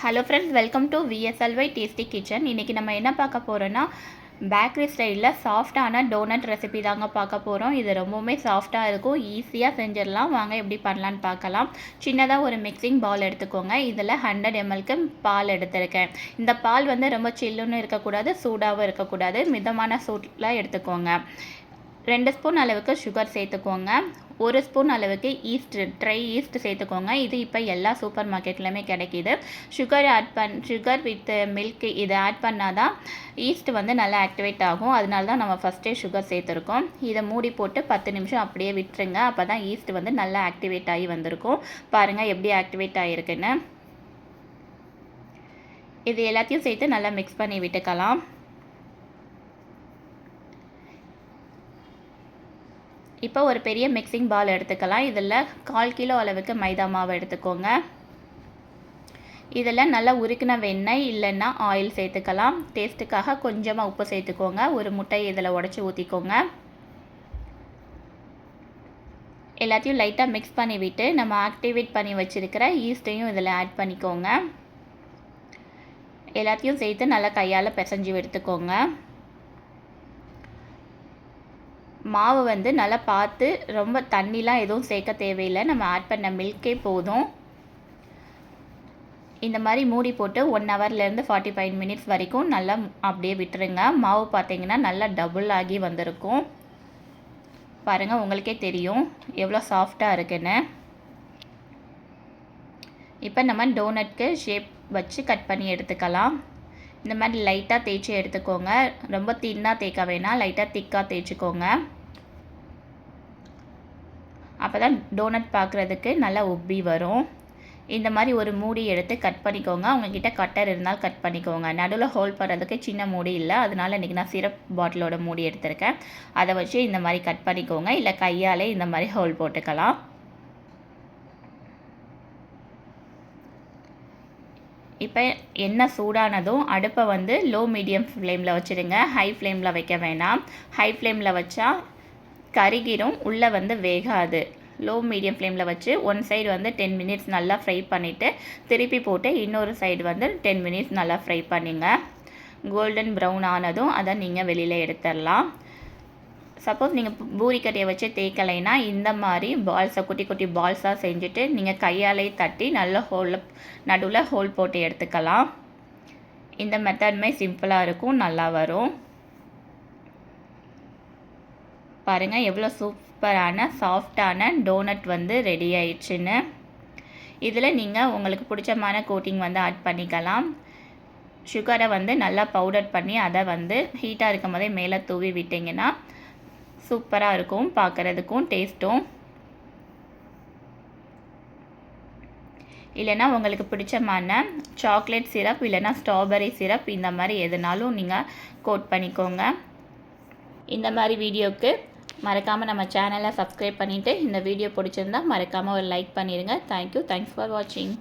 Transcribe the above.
Hello friends, welcome to VSLY tasty kitchen. இன்றைக்கி நம்ம என்ன பார்க்க போகிறோன்னா, பேக்கரி ஸ்டைலில் சாஃப்டான டோனட் ரெசிபி தாங்க பார்க்க போகிறோம். இது ரொம்பவுமே சாஃப்டாக இருக்கும், ஈஸியாக செஞ்சிடலாம். வாங்க எப்படி பண்ணலான்னு பார்க்கலாம். சின்னதாக ஒரு மிக்சிங் பவுல் எடுத்துக்கோங்க. இதில் 100 ml பால் எடுத்திருக்கேன். இந்த பால் வந்து ரொம்ப சில்லுன்னு இருக்கக்கூடாது, சூடாகவும் இருக்கக்கூடாது, மிதமான சூட்டில் எடுத்துக்கோங்க. 2 ஸ்பூன் அளவுக்கு சுகர் சேர்த்துக்கோங்க. 1 ஸ்பூன் அளவுக்கு ட்ரை ஈஸ்ட் சேர்த்துக்கோங்க. இது இப்போ எல்லா சூப்பர் மார்க்கெட்லையுமே கிடைக்கிது. சுகர் வித் மில்க் இதை ஆட் பண்ணால் தான் ஈஸ்ட் வந்து நல்லா ஆக்டிவேட் ஆகும். அதனால தான் நம்ம ஃபஸ்ட்டே சுகர் சேர்த்துருக்கோம். இதை மூடி போட்டு 10 நிமிஷம் அப்படியே விட்டுருங்க. அப்போ தான் ஈஸ்ட் வந்து நல்லா ஆக்டிவேட் ஆகி வந்திருக்கும். பாருங்கள் எப்படி ஆக்டிவேட் ஆகிருக்குன்னு. இது எல்லாத்தையும் சேர்த்து நல்லா மிக்ஸ் பண்ணி விட்டுக்கலாம். இப்போ ஒரு பெரிய மிக்சிங் பால் எடுத்துக்கலாம். இதில் 1/4 கிலோ அளவுக்கு மைதா மாவு எடுத்துக்கோங்க. இதில் நல்லா உருக்கின வெண்ணெய் இல்லைன்னா ஆயில் சேர்த்துக்கலாம். டேஸ்ட்டுக்காக கொஞ்சமாக உப்பு சேர்த்துக்கோங்க. ஒரு முட்டை இதில் உடச்சி ஊற்றிக்கோங்க. எல்லாத்தையும் லைட்டாக மிக்ஸ் பண்ணிவிட்டு நம்ம ஆக்டிவேட் பண்ணி வச்சுருக்கிற ஈஸ்ட்டையும் இதில் ஆட் பண்ணிக்கோங்க. எல்லாத்தையும் சேர்த்து நல்லா கையால் பிசைஞ்சு எடுத்துக்கோங்க. மாவு வந்து நல்லா பார்த்து, ரொம்ப தண்ணிலாம் எதுவும் சேர்க்க தேவையில்லை. நம்ம ஆட் பண்ண மில்கே போதும். இந்த மாதிரி மூடி போட்டு 1 ஹவர்லேருந்து 45 மினிட்ஸ் வரைக்கும் நல்லா அப்படியே விட்டுருங்க. மாவு பார்த்தீங்கன்னா நல்லா டபுள் ஆகி வந்திருக்கும். பாருங்கள், உங்களுக்கே தெரியும் எவ்வளோ சாஃப்டாக இருக்குன்னு. இப்போ நம்ம டோனட்க்கு ஷேப் வச்சு கட் பண்ணி எடுத்துக்கலாம். இந்த மாதிரி லைட்டாக தேய்ச்சி எடுத்துக்கோங்க. ரொம்ப தின்னாக தேய்க்க வேணாம், லைட்டாக திக்காக தேய்ச்சிக்கோங்க. அப்போ தான் டோனட் பார்க்குறதுக்கு நல்லா உப்பி வரும். இந்த மாதிரி ஒரு மூடி எடுத்து கட் பண்ணிக்கோங்க. உங்கள்கிட்ட கட்டர் இருந்தால் கட் பண்ணிக்கோங்க. நடுவில் ஹோல் பண்ணுறதுக்கு சின்ன மூடி இல்லை, அதனால் இன்றைக்கி நான் சிரப் பாட்டிலோட மூடி எடுத்திருக்கேன். அதை வச்சு இந்த மாதிரி கட் பண்ணிக்கோங்க. இல்லை கையாலே இந்த மாதிரி ஹோல் போட்டுக்கலாம். இப்போ எண்ணெய் சூடானதும் அடுப்பை வந்து லோ மீடியம் ஃப்ளேமில் வச்சுடுங்க. ஹை ஃப்ளேமில் வைக்க வேணாம். ஹை ஃப்ளேமில் வச்சா கருகிரும், உள்ளே வந்து வேகாது. லோ மீடியம் ஃப்ளேமில் வச்சு ஒன் சைடு வந்து 10 மினிட்ஸ் நல்லா ஃப்ரை பண்ணிவிட்டு திருப்பி போட்டு இன்னொரு சைடு வந்து 10 மினிட்ஸ் நல்லா ஃப்ரை பண்ணிங்க. கோல்டன் ப்ரௌன் ஆனதும் அதை நீங்கள் வெளியில் எடுத்துடலாம். சப்போஸ் நீங்கள் பூரிக்கட்டையை வச்சு தேய்க்கலைன்னா இந்த மாதிரி பால்ஸை குட்டி குட்டி பால்ஸாக செஞ்சுட்டு நீங்கள் கையாலே தட்டி நல்ல நடுவில் ஹோல் போட்டு எடுத்துக்கலாம். இந்த மெத்தடுமே சிம்பிளாக இருக்கும், நல்லா வரும். பாருங்கள் எவ்வளோ சூப்பரான சாஃப்டான டோனட் வந்து ரெடி ஆயிடுச்சுன்னு. இதில் நீங்கள் உங்களுக்கு பிடிச்சமான கோட்டிங் வந்து ஆட் பண்ணிக்கலாம். சுகரை வந்து நல்லா பவுடர் பண்ணி அதை வந்து ஹீட்டாக இருக்கும் போதே மேலே தூவி விட்டிங்கன்னா சூப்பராக இருக்கும் பார்க்குறதுக்கும் டேஸ்ட்டும். இல்லைனா உங்களுக்கு பிடிச்சமான சாக்லேட் சிரப் இல்லைனா ஸ்ட்ராபெரி சிரப் இந்த மாதிரி எதுனாலும் நீங்கள் கோட் பண்ணிக்கோங்க. இந்த மாதிரி வீடியோவுக்கு மறக்காமல் நம்ம சேனலை சப்ஸ்கிரைப் பண்ணிவிட்டு இந்த வீடியோ பிடிச்சிருந்தா மறக்காமல் ஒரு லைக் பண்ணிடுங்க. தேங்க்யூ. தேங்க்ஸ் ஃபார் வாட்சிங்.